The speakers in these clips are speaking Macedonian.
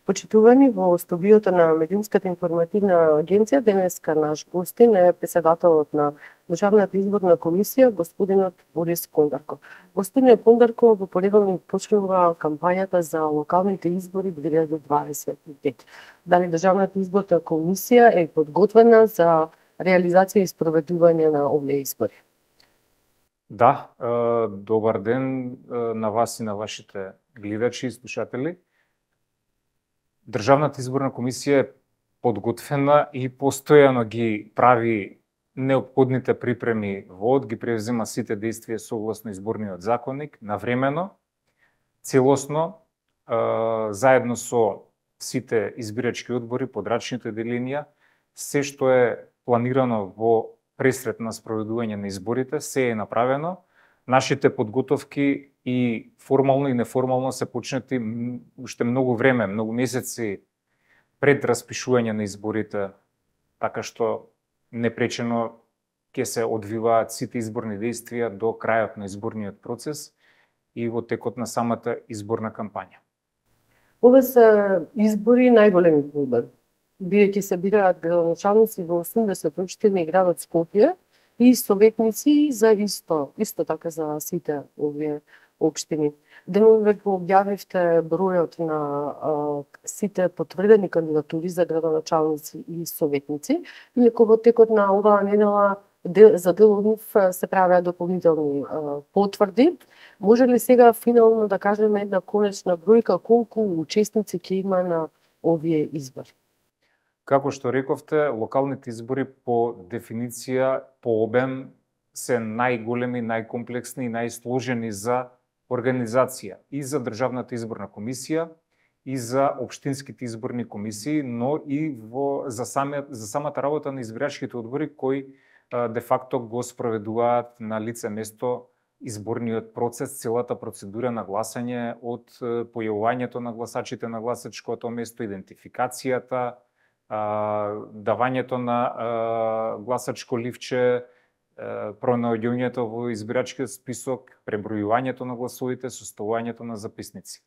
Почитувани во студиото на Медиумската информативна агенција, денеска наш гостин е председателот на Државната изборна комисија, господинот Борис Кондарков. Господине Кондарков, во понеделник почнува кампањата за локалните избори 2025. Дали Државната изборна комисија е подготвена за реализација и спроведување на овие избори? Да, добар ден на вас и на вашите гледачи и слушатели. Државната изборна комисија е подготвена и постојано ги прави неопходните припреми во ги превзема сите действија согласно изборниот законник, навремено, целосно, заедно со сите избирачки одбори, подрачните делинија, се што е планирано во пресрет на спроведување на изборите, се е направено. Нашите подготовки и формално и неформално се почнати уште многу време, многу месеци пред распишување на изборите, така што непречено ќе се одвиваат сите изборни действија до крајот на изборниот процес и во текот на самата изборна кампања. Ова се избори најголеми проблем, бидејќи се бираат градоначалници во 80 општини и градот Скопје и советници за исто така за сите овие општини. Денес го објавивте бројот на сите потврдени кандидатури за градоначалници и советници, иако во текот на оваа недела за дел од нив се правеа дополнителни потврди. Може ли сега финално да кажеме една конечна бројка колку учесници ќе има на овие избори? Како што рековте, локалните избори по дефиниција, по обем, се најголеми, најкомплексни и најсложени за организација и за Државната изборна комисија и за општинските изборни комисии, но и за самата работа на избирачките одбори кои де факто го спроведуваат на лице место изборниот процес, целата процедура на гласање од појавувањето на гласачите на гласачкото место, идентификацијата, давањето на гласачко ливче, пронаоѓањето во избирачкиот список, пребројувањето на гласовите, составувањето на записници.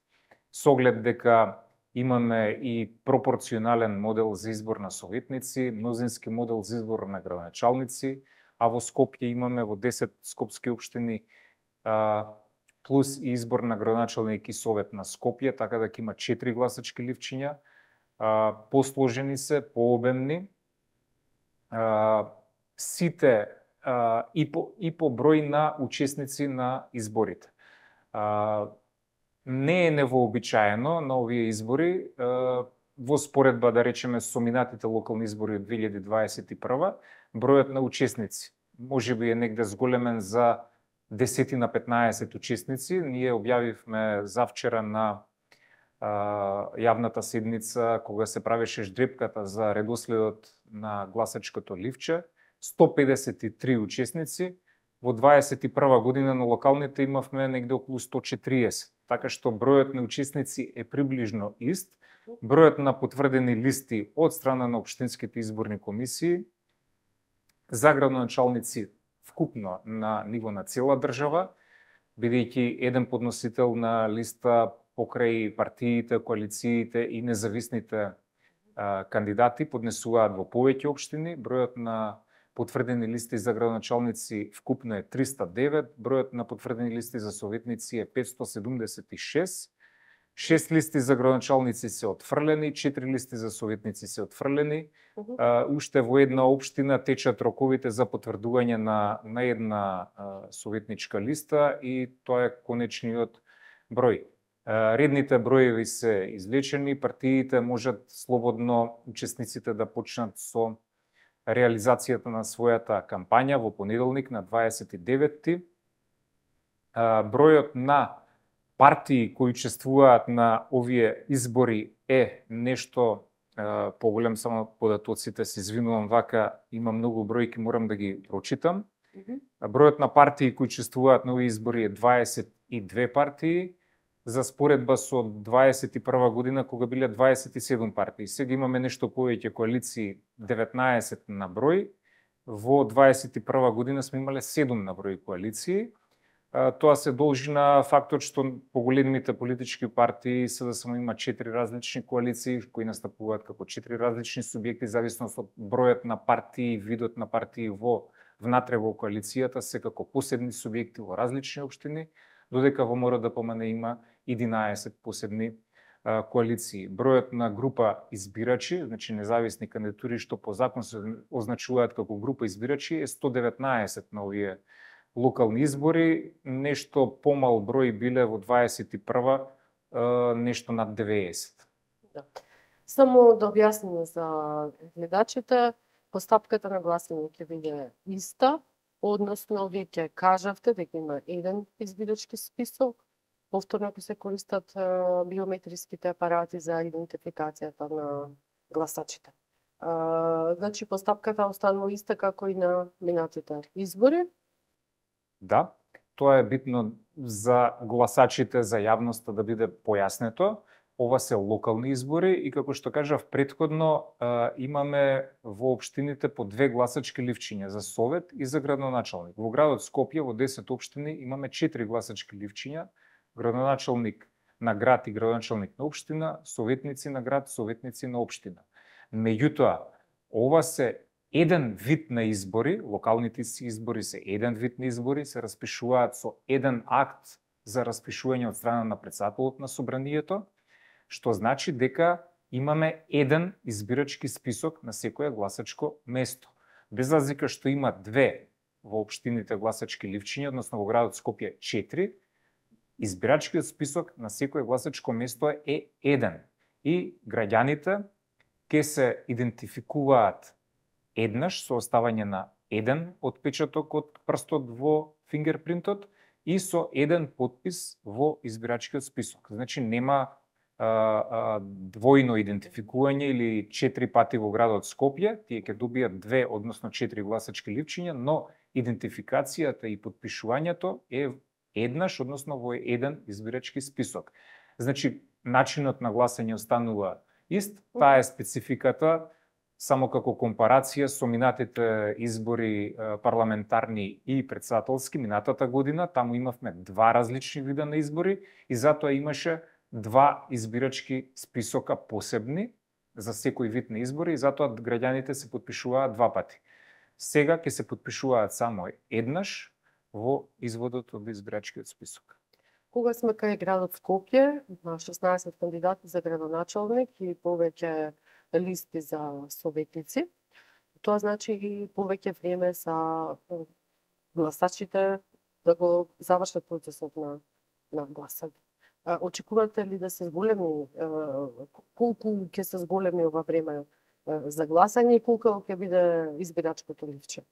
Со оглед дека имаме и пропорционален модел за избор на советници, мнозински модел за избор на градоначалници, а во Скопје имаме во 10 скопски општини плюс и избор на градоначалник и совет на Скопје, така да ќе има 4 гласачки ливчиња, посложени се, пообемни, сите и по број на учесници на изборите. Не е невообичаено на овие избори, во споредба, да речеме, со минатите локални избори од 2021, бројот на учесници можеби е негде зголемен за 10 на 15 учесници. Ние објавивме завчера на јавната седница, кога се правеше ждрепката за редоследот на гласачкото ливче, 153 учесници. Во 2021 година на локалните имавме негде околу 140, така што бројот на учесници е приближно ист. Бројот на потврдени листи од страна на општинските изборни комисии за градоначалници вкупно на ниво на цела држава, бидејќи еден подносител на листа покрај партиите, коалициите и независните кандидати поднесуваат во повеќе општини. Бројот на потврдени листи за градоначалници вкупно е 309, бројот на потврдени листи за советници е 576, 6 листи за градоначалници се отфрлени, 4 листи за советници се отфрлени. Уште во една општина течат роковите за потврдување на една советничка листа и тоа е конечниот број. Редните броеви се извлечени, партиите можат слободно учесниците да почнат со реализацијата на својата кампања во понеделник на 29-ти. Бројот на партии кои учествуваат на овие избори е нешто поголем, само податоците се извинувам, вака има многу бројки, морам да ги прочитам. Бројот на партии кои учествуваат на овие избори е 22 партии, за споредба со 21 година кога биле 27 партии. Сега имаме нешто повеќе коалиции, 19 на број. Во 21 година сме имале 7 на број коалиции. Тоа се должи на фактот што поголемите политички партии се да само има 4 различни коалиции кои настапуваат како 4 различни субјекти зависно од бројот на партии, видот на партии внатре во коалицијата, секако посебни субјекти во различни општини, додека во МРДПМН има 11 посебни коалиции. Бројот на група избирачи, значи независни кандидатури што по закон се означуваат како група избирачи, е 119 на овие локални избори, нешто помал број биле во 21-ва, нешто над 90. Да. Само да објасниме за гледачите, постапката на гласање ќе биде иста, односно вие ќе кажавте дека има еден избирачки список, повторно ќе се користат биометриските апарати за идентификацијата на гласачите. Значи постапката останува иста како и на минатите избори. Да, тоа е битно за гласачите, за јавноста да биде појаснето. Ова се локални избори и како што кажав претходно, имаме во општините по 2 гласачки ливчиња за совет и за градоначалник. Во градот Скопје во 10 општини имаме 4 гласачки ливчиња, градоначалник на град и градоначалник на општина, советници на град, советници на општина. Меѓутоа, ова се еден вид на избори, локалните избори се еден вид на избори, се распишуваат со еден акт за распишување од страна на претседателот на собранието, што значи дека имаме еден избирачки список на секое гласачко место. Без разлика што има 2 во општините гласачки ливчиња, односно во градот Скопје 4, избирачкиот список на секое гласачко место е еден. И граѓаните ќе се идентификуваат еднаш со оставање на еден отпечаток од прстот во фингерпринтот и со еден потпис во избирачкиот список. Значи нема двојно идентификување или 4 пати во градот Скопје, тие ќе добијат 2, односно 4 гласачки ливчиња, но идентификацијата и подпишувањето е еднаш, односно во еден избирачки список. Значи начинот на гласање останува ист, таа е спецификата. Само како компарација со минатите избори парламентарни и претседателски минатата година, таму имавме 2 различни вида на избори и затоа имаше 2 избирачки списока посебни за секој вид на избори и затоа граѓаните се подпишуваат 2 пати. Сега ќе се подпишуваат само еднаш во изводот од избирачкиот список. Кога сме кај градот Скопје, на 16 кандидати за градоначалник и повеќе листи за советници, тоа значи и повеќе време за гласачите да го завршат процесот на гласање. Очекувате ли да се зголеми, колку ќе се зголеми ова време за гласање и колку ќе биде избирачкото ливче?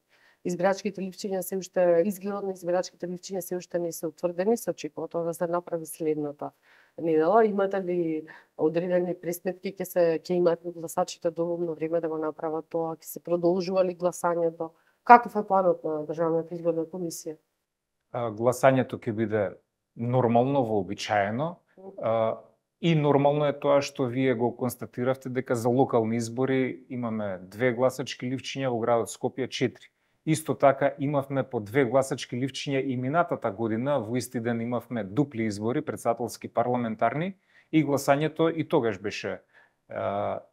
Избирачките ливчиња се уште, изгледот на избирачките ливчиња се уште не се утврдени, се очекува тоа да се направи следната недела. Имате ли одредени пресметки, ќе имаат гласачите доволно време да го направат тоа, ќе се продолжува ли гласањето? Каков е планот на Државната изборна комисија? Гласањето ќе биде нормално, вообичаено. И нормално е тоа што вие го констатиравте дека за локални избори имаме 2 гласачки ливчиња, во градот Скопје 4. Исто така имавме по 2 гласачки ливчиња и минатата година, во исти ден имавме дупли избори, претседателски парламентарни, и гласањето и тогаш беше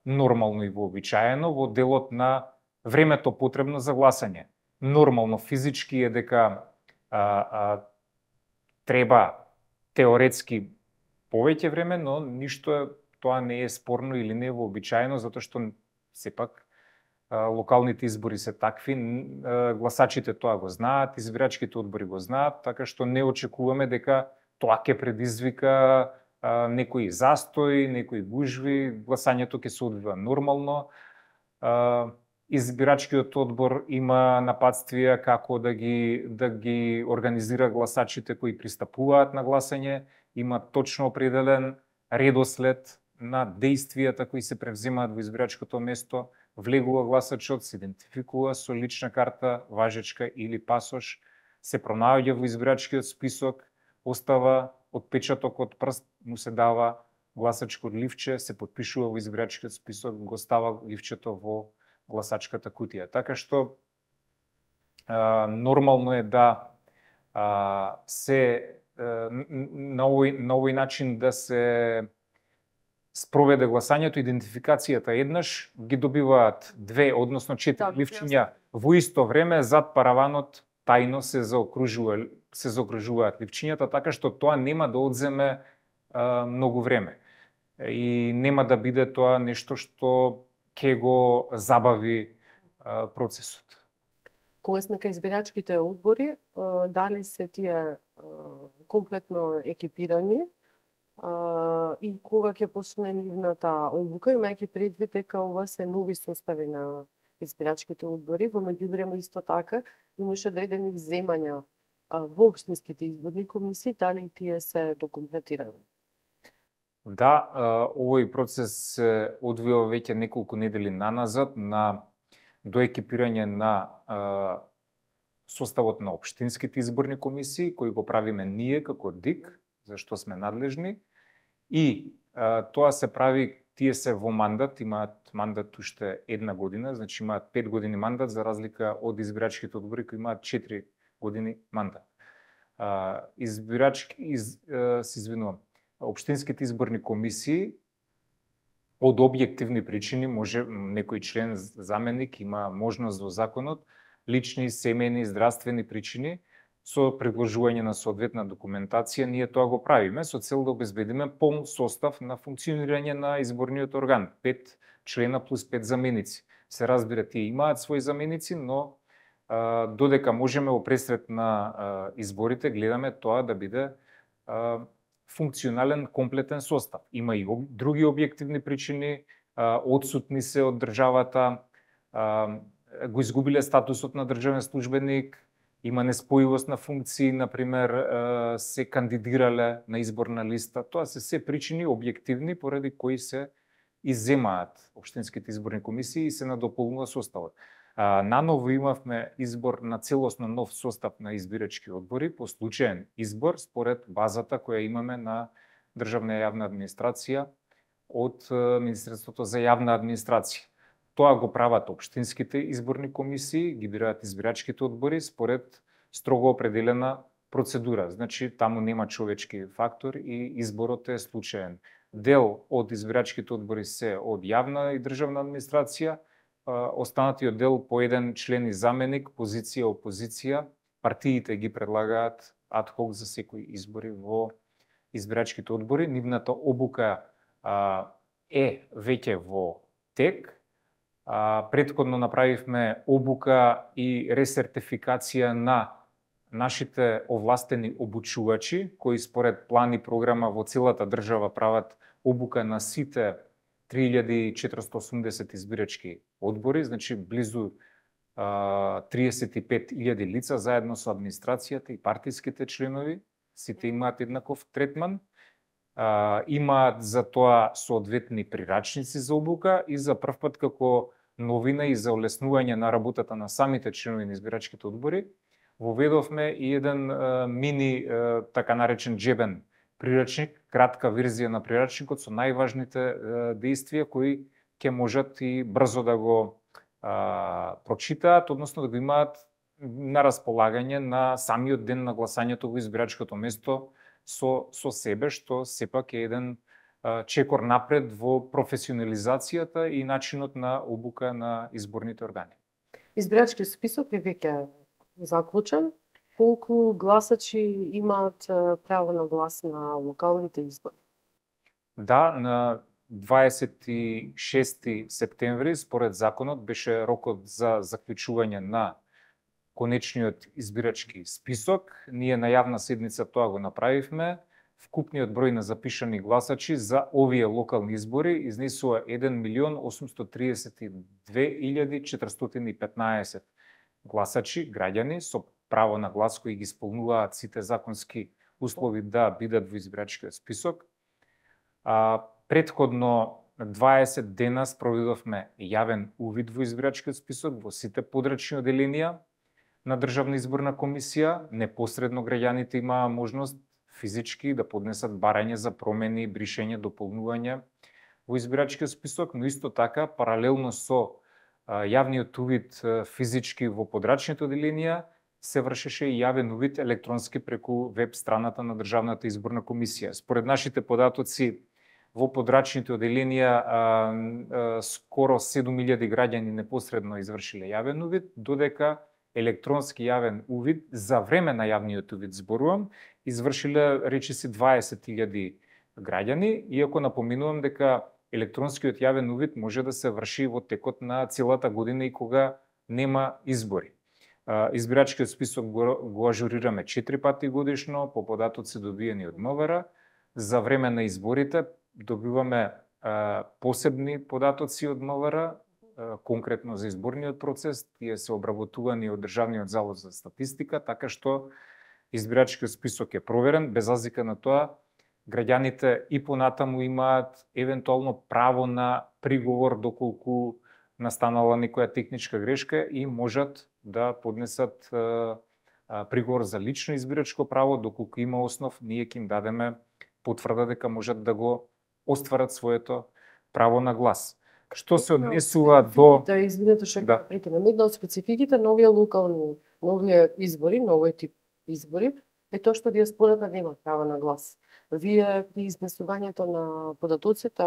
нормално и вообичаено во делот на времето потребно за гласање. Нормално физички е дека треба теоретски повеќе време, но ништо тоа не е спорно или не е вообичаено, затоа што сепак локалните избори се такви, гласачите тоа го знаат, избирачките одбори го знаат, така што не очекуваме дека тоа ќе предизвика некои застои, некои гужви, гласањето ќе се одвива нормално. Избирачкиот одбор има напатствија како да ги организира гласачите кои пристапуваат на гласање, има точно определен редослед на дејствијата кои се превземаат во избирачкото место, влегува гласачот, се идентификува со лична карта, важечка или пасош, се пронаоѓа во избирачкиот список, остава отпечаток од прст, му се дава гласачко ливче, се подпишува во избирачкиот список, го става ливчето во гласачката кутија. Така што нормално е да на овој начин да се спроведе гласањето, идентификацијата еднаш, ги добиваат 2, односно 4 ливчиња во исто време, зад параванот тајно се заокружуваат ливчињата, така што тоа нема да одземе многу време. И нема да биде тоа нешто што ќе го забави процесот. Кога сме кај избирачките одбори, дали се тие комплетно екипирани и кога ќе почне нивната обука, имајќи предвид дека ова се нови состави на избирачките одбори, во меѓувреме исто така имаше одредени вземања во општинските изборни комисии, дали тие се докомплетирани? Да, овој процес се одвива веќе неколку недели наназад на доекипирање на составот на општинските изборни комисии, кои го правиме ние како ДИК, за што сме надлежни. И тоа се прави, тие се во мандат, имаат мандат уште 1 година, значи имаат 5 години мандат, за разлика од избирачките одбори кои имаат 4 години мандат. Општинските изборни комисии од објективни причини, може некој член, заменик има можност во законот, лични, семејни, здравствени причини, со предложување на соодветна документација, ние тоа го правиме со цел да обезбедиме полн состав на функционирање на изборниот орган. 5 члена плюс 5 заменици. Се разбира, тие имаат своји заменици, но додека можеме во пресрет на изборите, гледаме тоа да биде функционален, комплетен состав. Има и други објективни причини, одсутни се од државата, го изгубиле статусот на државен службеник, има неспојивост на функции, например, се кандидирале на изборна листа. Тоа се причини објективни поради кои се изземаат општинските изборни комисии и се надополнува составот. Наново имавме избор на целосно нов состав на избирачки одбори по случаен избор според базата која имаме на Државна јавна администрација од Министерството за јавна администрација. Тоа го прават општинските изборни комисии, ги бираат избирачките одбори според строго определена процедура. Значи, таму нема човечки фактор и изборот е случаен. Дел од избирачките одбори се од јавна и државна администрација, останатиот дел по еден член и заменик, позиција, опозиција, партиите ги предлагаат ад хок за секои избори во избирачките одбори. Нивната обука е веќе во тек. Претходно направивме обука и ресертификација на нашите овластени обучувачи, кои според план и програма во целата држава прават обука на сите 3480 избирачки одбори, значи близу 35.000 лица заедно со администрацијата и партиските членови, сите имаат еднаков третман. Имаат за тоа соодветни прирачници за обука и за прв пат како новина и за олеснување на работата на самите членови на избирачките одбори, воведовме и еден мини, така наречен джебен прирачник, кратка верзија на прирачникот со најважните действија кои ќе можат и брзо да го прочитаат, односно да го имаат на располагање на самиот ден на гласањето во избирачкото место со себе, што сепак е еден чекор напред во професионализацијата и начинот на обука на изборните органи. Избирачкиот список е веќе заклучен. Колку гласачи имаат право на глас на локалните избори? Да, на 26 септември, според законот, беше рокот за заклучување на конечниот избирачки список. Ние на јавна седница тоа го направивме. Вкупниот број на запишани гласачи за овие локални избори изнесува 1.832.415 гласачи, граѓани со право на глас кои ги исполнуваат сите законски услови да бидат во избирачкиот список. Претходно 20 дена спроведовме јавен увид во избирачкиот список во сите подрачни оделенија на Државна изборна комисија. Непосредно граѓаните имаа можност физички да поднесат барање за промени, бришење, дополнување во избирачкиот список, но исто така паралелно со јавниот увид физички во подрачните оделенија се вршеше и јавен увид електронски преку веб страната на Државната изборна комисија. Според нашите податоци, во подрачните оделенија скоро 7000 граѓани непосредно извршиле јавен увид, додека електронски јавен увид, за време на јавниот увид зборувам, извршиле речиси 20.000 граѓани, иако напоминувам дека електронскиот јавен увид може да се врши во текот на целата година и кога нема избори. Избирачкиот список го ажурираме 4 пати годишно по податоци добиени од МВР. За време на изборите добиваме посебни податоци од МВР, конкретно за изборниот процес, тие се обработувани од Државниот завод за статистика, така што избирачкиот список е проверен, без разлика на тоа, граѓаните и понатаму имаат евентуално право на приговор доколку настанала некоја техничка грешка и можат да поднесат приговор за лично избирачко право, доколку има основ, ние ќе им дадеме потврда дека можат да го остварат своето право на глас. Што се однесува до... Да, извинете што ќе прекинам. Една од спецификите на овие избори, на овој тип избори, е тоа што диаспората нема право на глас. Вие при изнесувањето на податоците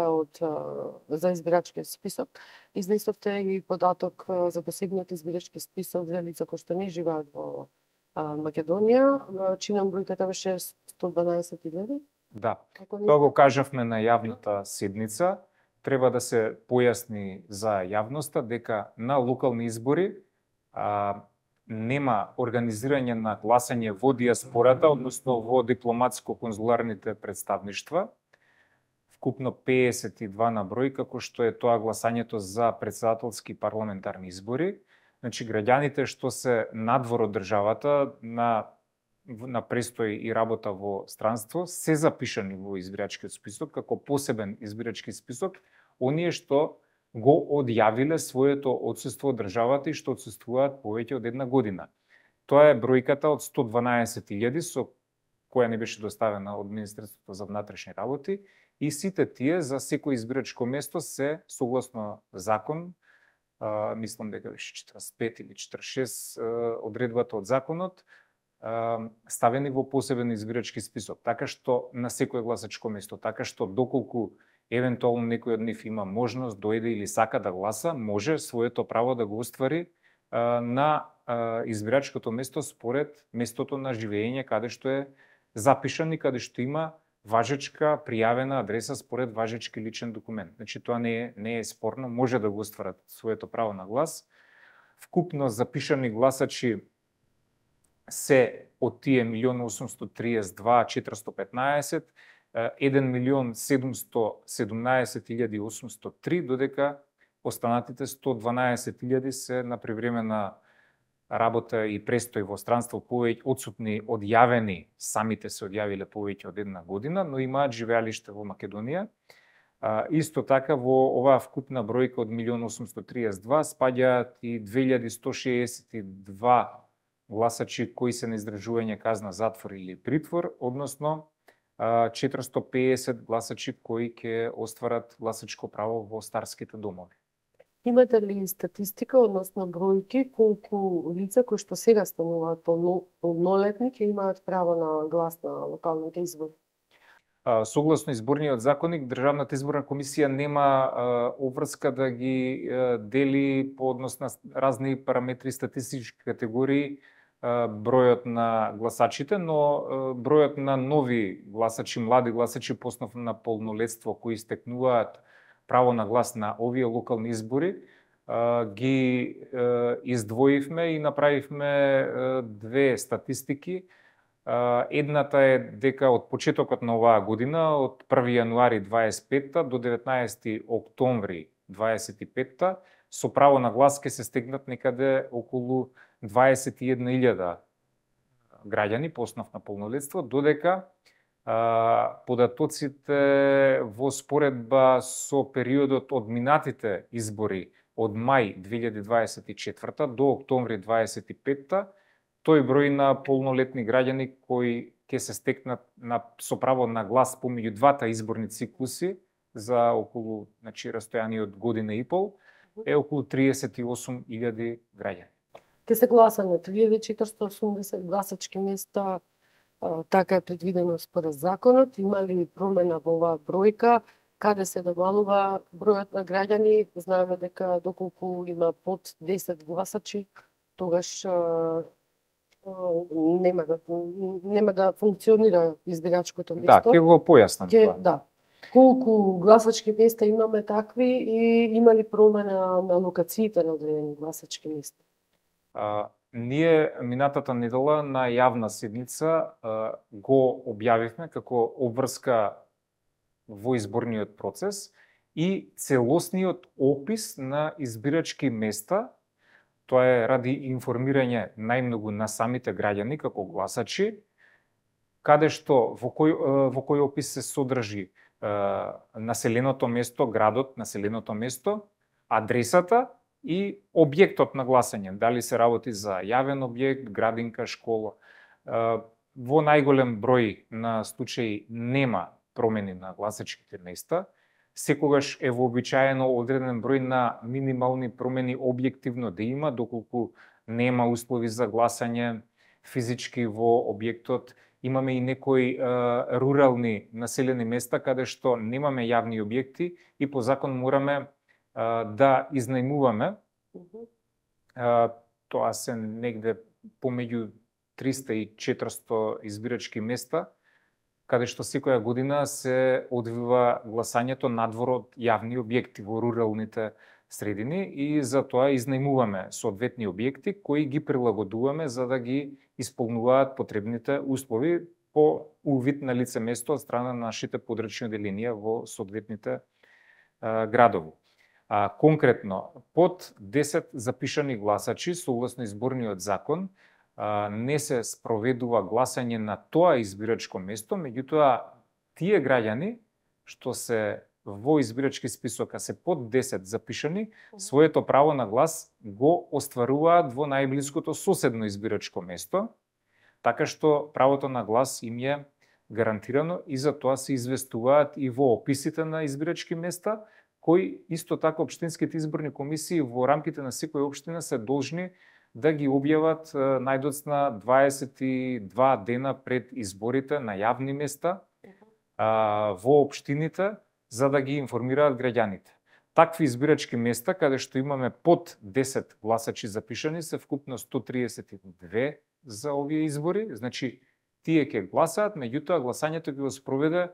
за избирачкиот список изнесовте и податок за посебниот избирачки список за лица кои што не живеат во Македонија. Чинам бројката беше 112.000. Да, тоа го кажавме на јавната седница. Треба да се појасни за јавноста дека на локални избори нема организирање на гласање во диаспората, односно во дипломатско-конзуларните представништва, вкупно 52 на број, како што е тоа гласањето за претседателски парламентарни избори. Значи, граѓаните што се надвор од државата на престој и работа во странство, се запишани во избирачкиот список, како посебен избирачки список, оние што го одјавиле своето отсуство од државата и што отсуствуваат повеќе од една година. Тоа е бројката од 112.000 со која не беше доставена од Министерството за внатрешни работи, и сите тие за секој избирачко место се согласно закон, мислам дека беше 45 или 46 одредбата од законот, ставени во посебен избирачки список, така што на секој гласачко место, така што доколку евентуално некој од нив има можност, дојде или сака да гласа, може своето право да го оствари на избирачкото место според местото на живење, каде што е запишан и каде што има важечка пријавена адреса според важечки личен документ. Значи тоа не е спорно, може да го остварат своето право на глас. Вкупно запишани гласачи се од тие 1.832.415, 1.717.803, додека останатите 112.000 се на привремена работа и престој во странство, повеќе одсутни одјавени, самите се одјавиле повеќе од една година, но имаат живеалиште во Македонија. Исто така во оваа вкупна бројка од 1.832 спаѓаат и 2.162 гласачи кои се на издржување казна затвор или притвор, односно 450 гласачи кои ќе остварат гласачко право во старските домови. Имате ли статистика, односно бројки, колку лица кои што сега стануваат полнолетни ќе имаат право на глас на локалните избори? Согласно изборниот законник, Државната изборна комисија нема обврска да ги дели по однос на разни параметри, статистички категории бројот на гласачите, но бројот на нови гласачи, млади гласачи по основ на полнолетство кои стекнуваат право на глас на овие локални избори, ги издвоивме и направивме две статистики. Едната е дека од почетокот на оваа година, од 1 јануари 25 до 19 октомври 25 со право на глас ке се стегнат некаде околу 21.000 граѓани по основ на полнолетство, додека податоците во споредба со периодот од минатите избори од мај 2024 до октомври 2025, тој број на полнолетни граѓани кои ќе се стекнат со право на глас помеѓу двата изборни циклуси за околу, растојание од година и пол, е околу 38.000 граѓани. Ќе се гласа на 3480 гласачки места, така е предвидено според законот. Има ли промена во оваа бројка, каде се намалува бројот на граѓани? Знаеме дека доколку има под 10 гласачи, тогаш нема да функционира избирачкото место. Да, ќе го појаснам тоа. Да. Колку гласачки места имаме такви и има ли промена на локациите на одредени гласачки места? Ние минатата недела на јавна седница го објавивме како обврска во изборниот процес и целосниот опис на избирачки места. Тоа е ради информирање најмногу на самите граѓани како гласачи, каде што во кој опис се содржи населеното место, градот, населеното место, адресата и објектот на гласање. Дали се работи за јавен објект, градинка, школа. Во најголем број на случаи нема промени на гласачките места. Секогаш е вообичаено одреден број на минимални промени објективно да има, доколку нема услови за гласање физички во објектот. Имаме и некои рурални населени места каде што немаме јавни објекти и по закон мораме да изнајмуваме. Тоа се негде помеѓу 300 и 400 избирачки места, каде што секоја година се одвива гласањето надвор од јавни објекти во руралните средини и за тоа изнајмуваме соодветни објекти кои ги прилагодуваме за да ги исполнуваат потребните услови по увид на лице место од страна на нашите подрачни оделенија во соодветните градови. Конкретно, под 10 запишани гласачи согласно изборниот закон не се спроведува гласање на тоа избирачко место, меѓутоа тие граѓани што се во избирачки список се под 10 запишани, своето право на глас го остваруваат во најблиското соседно избирачко место, така што правото на глас им е гарантирано и за тоа се известуваат и во описите на избирачки места, кои исто така општинските изборни комисии во рамките на секоја општина се должни да ги објават најдоцна 22 дена пред изборите на јавни места во општините, за да ги информираат граѓаните. Такви избирачки места, каде што имаме под 10 гласачи запишани, се вкупно 132 за овие избори. Значи, тие ќе гласаат, меѓутоа гласањето ќе го спроведе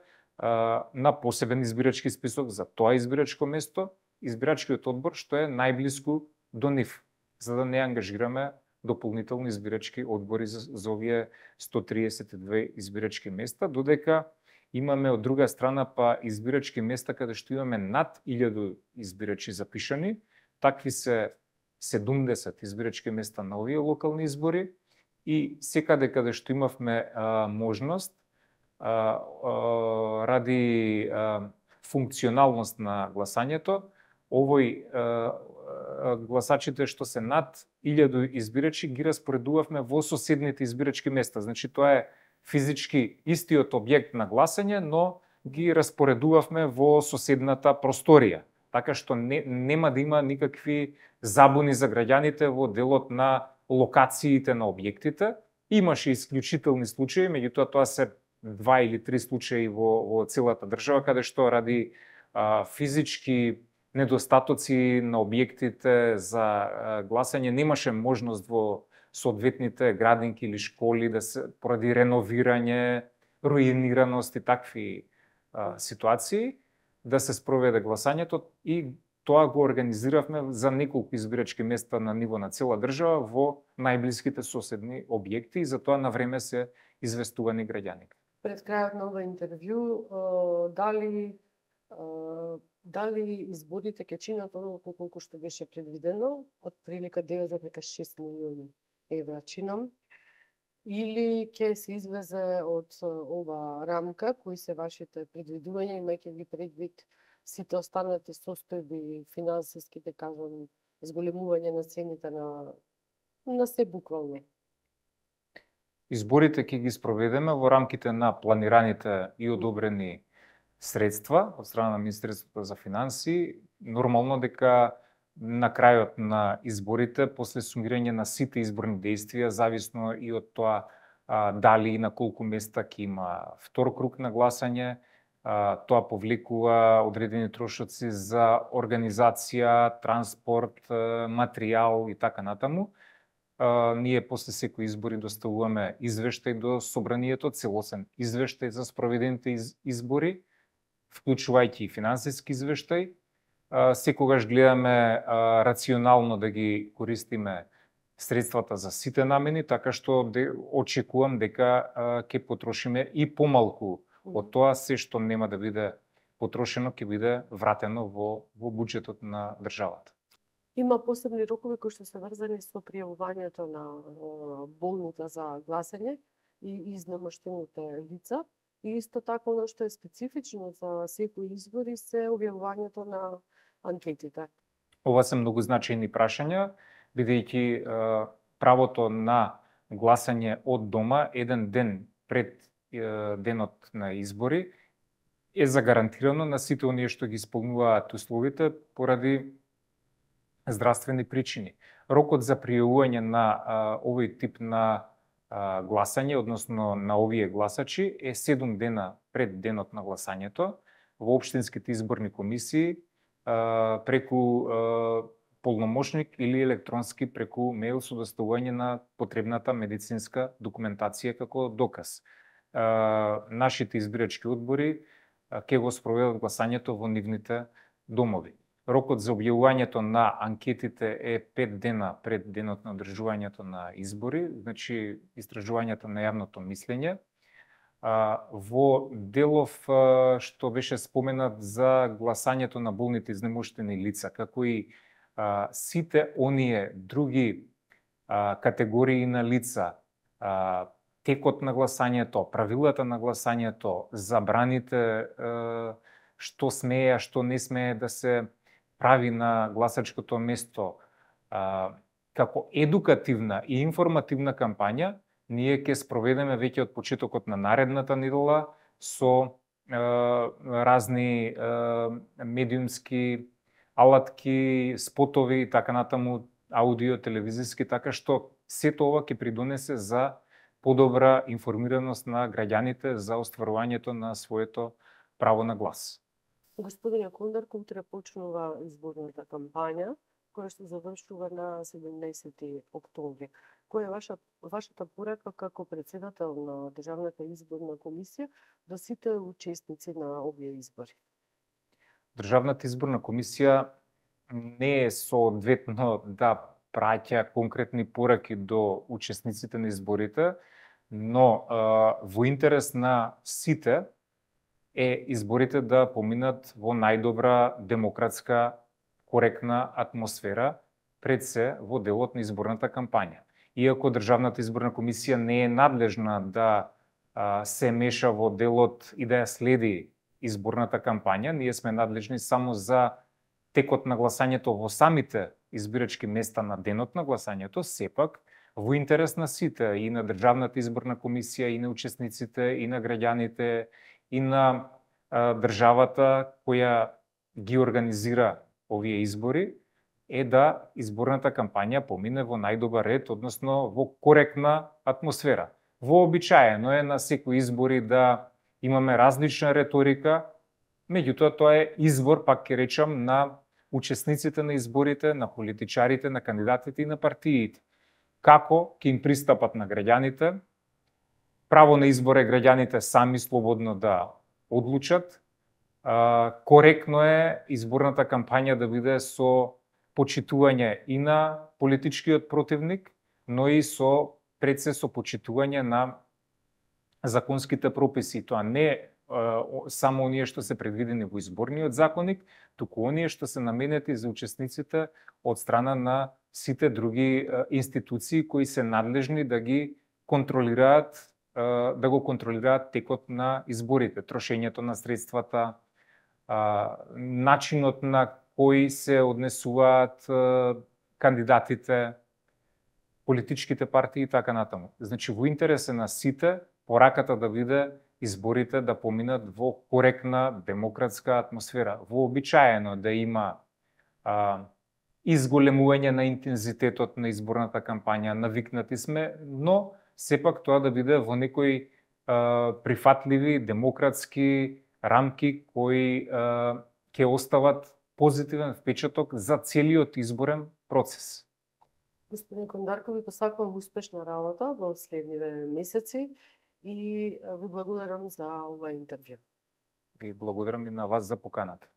на посебен избирачки список за тоа избирачко место, избирачкиот одбор што е најблиску до нив, за да не ангажираме дополнителни избирачки одбори за овие 132 избирачки места, додека имаме од друга страна па избирачки места каде што имаме над 1000 избирачи запишани. Такви се 70 избирачки места на овие локални избори и секаде каде што имавме можност ради функционалност на гласањето, овој гласачите што се над 1000 избирачи ги распоредувавме во соседните избирачки места. Значи тоа е физички истиот објект на гласање, но ги распоредувавме во соседната просторија, така што нема да има никакви забуни за граѓаните во делот на локациите на објектите. Имаше исклучителни случаи, меѓутоа тоа се 2 или 3 случаи во целата држава, каде што ради физички недостатоци на објектите за гласање немаше можност во соодветните градинки или школи да се поради реновирање, руинираност и такви ситуации да се спроведе гласањето и тоа го организиравме за неколку избирачки места на ниво на цела држава во најблиските соседни објекти и за тоа на време се известувани граѓаните. Пред крајот на ова интервју, дали изборите ќе чинат онолку колку што беше предвидено, од прилика 9,6 милиони евра чинам, или ќе се излезе од ова рамка, кои се вашите предвидувања, имајќи ги предвид сите останати состојби финансиски, да кажам, зголемување на цените на се буквално? Изборите ќе ги спроведеме во рамките на планираните и одобрени средства од страна на Министерството за финансии. Нормално дека на крајот на изборите, после сумирање на сите изборни действија, зависно и од тоа дали и на колку места ќе има втор круг на гласање, тоа повлекува одредени трошоци за организација, транспорт, материјал и така натаму. Ние после секои избори доставуваме извештај до собранието, целосен извештај за спроведените избори, вклучувајќи и финансиски извештај. Секогаш гледаме рационално да ги користиме средствата за сите намени, така што очекувам дека ќе потрошиме и помалку од тоа, се што нема да биде потрошено ќе биде вратено во буџетот на државата. Има посебни рокови кои што се врзани со пријавувањето на болните за гласање и изнемоштените лица. И исто така, оно што е специфично за секои избори се објавувањето на анкетите. Ова се многу значајни прашања, бидејќи правото на гласање од дома еден ден пред денот на избори е загарантирано на сите оние што ги исполнуваат условите поради здравствени причини. Рокот за пријавување на овој тип на гласање, односно на овие гласачи, е 7 дена пред денот на гласањето во општинските изборни комисии преку полномошник или електронски преку мејл со доставување на потребната медицинска документација како доказ. Нашите избирачки одбори ќе го спроведат гласањето во нивните домови. Рокот за објавувањето на анкетите е 5 дена пред денот на одржувањето на избори, значи истражувањето на јавното мислење. Во делов што беше споменат за гласањето на болните изнемоштени лица, како и сите оние други категории на лица, текот на гласањето, правилата на гласањето, забраните што смее, што не смее да се прави на гласачкото место, како едукативна и информативна кампања, ние ќе спроведеме веќе од почетокот на наредната недела со разни медиумски алатки, спотови и така натаму, аудио, телевизиски, така што сето ова ќе придонесе за подобра информираност на граѓаните за остварувањето на своето право на глас. Господине Кондар, утре почнува изборната кампања, која што завршува на 17 октомври. Која е вашата порака како председател на Државната изборна комисија до сите учесници на овие избори? Државната изборна комисија не е соодветно да праќа конкретни пораки до учесниците на изборите, но во интерес на сите е изборите да поминат во најдобра демократска, коректна атмосфера, пред се во делот на изборната кампања. Иако Државната изборна комисија не е надлежна да се меша во делот и да ја следи изборната кампања, ние сме надлежни само за текот на гласањето во самите избирачки места на денот на гласањето, сепак во интерес на сите, и на Државната изборна комисија, и на учесниците, и на граѓаните, и на државата која ги организира овие избори, е да изборната кампања помине во најдобар ред, односно во коректна атмосфера. Вообичаено е на секои избори да имаме различна реторика, меѓутоа тоа е избор, пак ќе речам, на учесниците на изборите, на политичарите, на кандидатите и на партиите. Како ќе им пристапат на граѓаните? Право на избор е граѓаните сами слободно да одлучат. Коректно е изборната кампања да биде со почитување и на политичкиот противник, но и пред се со почитување на законските прописи. Тоа не е само оние што се предвидени во изборниот законник, туку оние што се наменети за учесниците од страна на сите други институции кои се надлежни да ги контролираат, да го контролираат текот на изборите, трошењето на средствата, начинот на кои се однесуваат кандидатите, политичките партии и така натаму. Значи, во интерес на сите, пораката да биде изборите да поминат во коректна демократска атмосфера. Вообичаено да има изголемување на интензитетот на изборната кампања, навикнати сме, но сепак тоа да биде во некои прифатливи, демократски рамки кои ќе остават позитивен впечаток за целиот изборен процес. Господин Кондарко, ви посакувам успешна работа во следниве месеци и ви благодарам за ова интервју. Ви благодарам и на вас за поканата.